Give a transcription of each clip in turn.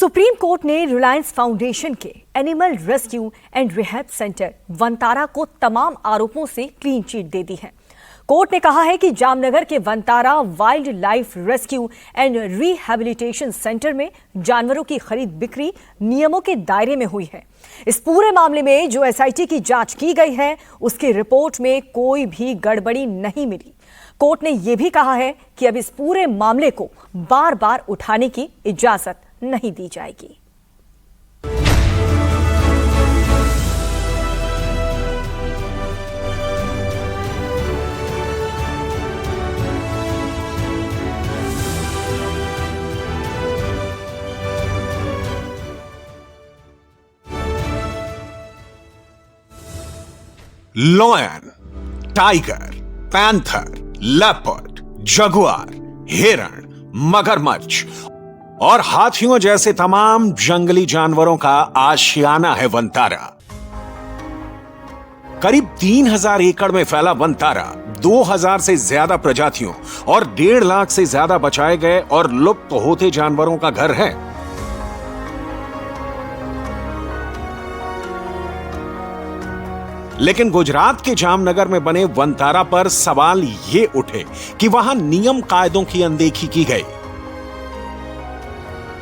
Supreme court ने Reliance foundation के animal rescue and rehab centre Vantara को तमाम आरोपों से क्लीन चिट दे दी है। कोर्ट ने कहा है कि जामनगर के Vantara wild life rescue and rehabilitation centre में जानवरों की खरीद बिक्री नियमों के दायरे में हुई है। इस पूरे मामले में जो एसआईटी की जांच की गई है उसकी रिपोर्ट में कोई भी गड़बड़ी नहीं मिली। कोर्ट ने यह भी कहा है कि अब इस पूरे मामले को बार बार उठाने की इजाजत नहीं दी जाएगी। Lion, tiger, panther, leopard, Jaguar, हिरण, मगरमच्छ और हाथियों जैसे तमाम जंगली जानवरों का आशियाना है वनतारा। करीब 3000 एकड़ में फैला वनतारा 2000 से ज्यादा प्रजातियों और 1.5 लाख से ज्यादा बचाए गए और लुप्त होते जानवरों का घर है। लेकिन गुजरात के जामनगर में बने वनतारा पर सवाल ये उठे कि वहां नियम कायदों की अनदेखी की गई।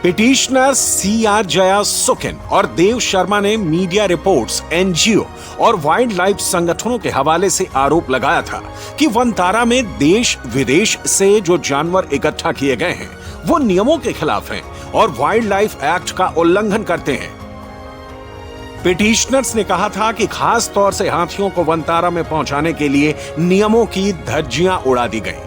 पिटिशनर CR जया सुकिन और देव शर्मा ने मीडिया रिपोर्ट्स, NGO और वाइल्ड लाइफ संगठनों के हवाले से आरोप लगाया था कि वनतारा में देश विदेश से जो जानवर इकट्ठा किए गए हैं वो नियमों के खिलाफ हैं और वाइल्ड लाइफ एक्ट का उल्लंघन करते हैं। पिटिशनर्स ने कहा था कि खास तौर से हाथियों को वनतारा में पहुंचाने के लिए नियमों की धज्जियां उड़ा दी गईं।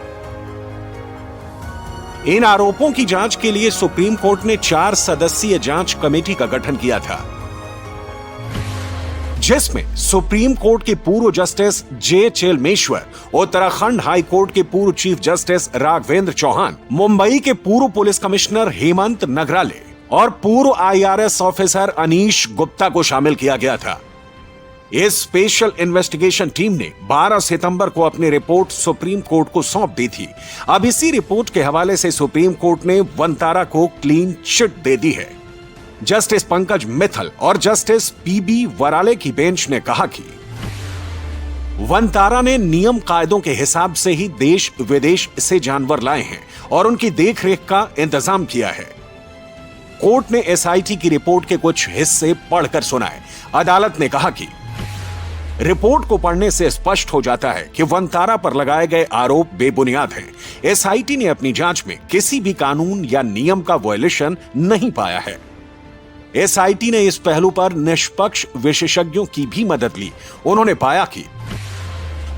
इन आरोपों की जांच के लिए सुप्रीम कोर्ट ने 4 सदस्यीय जांच कमेटी का गठन किया था, जिसमें सुप्रीम कोर्ट के पूर्व justice J. Chelameswar, Uttarakhand high court के पूर्व चीफ जस्टिस राघवेंद्र चौहान, मुंबई के पूर्व पुलिस कमिश्नर हेमंत नगराले और पूर्व IRS ऑफिसर अनीश गुप्ता को शामिल किया गया था। इस स्पेशल इन्वेस्टिगेशन टीम ने 12 सितंबर को अपनी रिपोर्ट सुप्रीम कोर्ट को सौंप दी थी। अब इसी रिपोर्ट के हवाले से सुप्रीम कोर्ट ने वनतारा को क्लीन चिट दे दी है। जस्टिस पंकज मित्तल और जस्टिस PB वराले की बेंच ने कहा कि वनतारा ने नियम कायदों के हिसाब से ही देश विदेश से जानवर लाए हैं और उनकी देखरेख का इंतजाम किया है। कोर्ट ने SIT की रिपोर्ट के कुछ हिस्से पढ़कर सुनाए। अदालत ने कहा कि रिपोर्ट को पढ़ने से स्पष्ट हो जाता है कि वनतारा पर लगाए गए आरोप बेबुनियाद हैं। SIT ने अपनी जांच में किसी भी कानून या नियम का वायलेशन नहीं पाया है। SIT ने इस पहलू पर निष्पक्ष विशेषज्ञों की भी मदद ली। उन्होंने पाया कि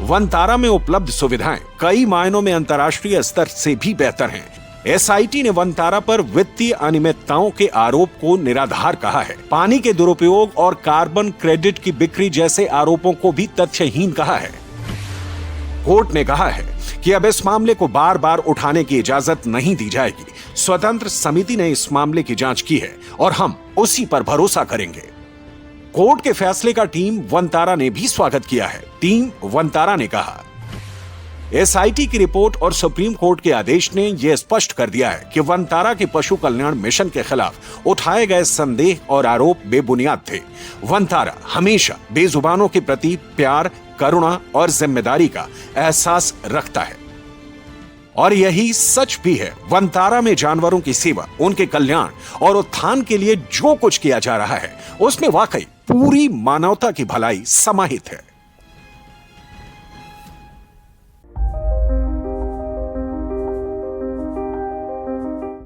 वनतारा में उपलब्ध सुविधाएं कई मायनों में अंतर्राष्ट्रीय स्तर से भी बेहतर हैं। SIT ने वनतारा पर वित्तीय अनियमितताओं के आरोप को निराधार कहा है। पानी के दुरुपयोग और कार्बन क्रेडिट की बिक्री जैसे आरोपों को भी तथ्यहीन कहा है। कोर्ट ने कहा है कि अब इस मामले को बार बार उठाने की इजाजत नहीं दी जाएगी। स्वतंत्र समिति ने इस मामले की जांच की है और हम उसी पर भरोसा करेंगे। कोर्ट के फैसले का टीम वनतारा ने भी स्वागत किया है। टीम वनतारा ने कहा, SIT की रिपोर्ट और सुप्रीम कोर्ट के आदेश ने यह स्पष्ट कर दिया है कि वनतारा के पशु कल्याण मिशन के खिलाफ उठाए गए संदेह और आरोप बेबुनियाद थे। वनतारा हमेशा बेजुबानों के प्रति प्यार, करुणा और जिम्मेदारी का एहसास रखता है और यही सच भी है। वनतारा में जानवरों की सेवा, उनके कल्याण और उत्थान के लिए जो कुछ किया जा रहा है उसमें वाकई पूरी मानवता की भलाई समाहित है।